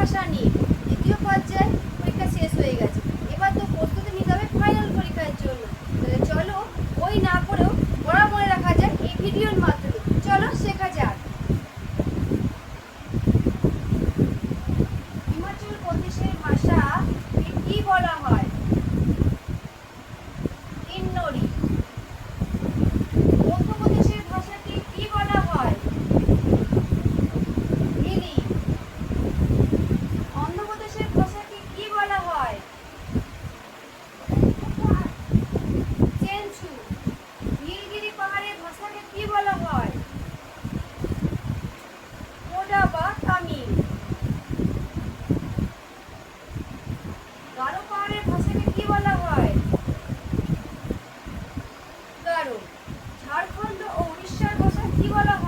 ভাষা নিয়ে দ্বিতীয় পর্যায়ে পরীক্ষা শেষ হয়ে গেছে। এবার তো প্রস্তুতি নিতে হবে ফাইনাল পরীক্ষার জন্য। তাহলে চলো বই না পড়েও পড়া মনে রাখা যাক এই ভিডিওর মাধ্যমে। চলো শেখা যাক। হিমাচল প্রদেশের ভাষা কি বলা হয়? কিন্নরি। মধ্যপ্রদেশের ভাষাকে কি বলা হয়? হিলি। অন্ধ্রপ্রদেশের ভাষাকে কি বলা হয়? চেঞ্চু। নীলগিরি পাহাড়ের ভাষাকে কি বলা হয়? মোডা বা তামিল। গারো পাহাড়ের ভাষাকে কি বলা হয়? গারো। ঝাড়খণ্ড ও উড়িষ্যার ভাষা কি বলা হয়?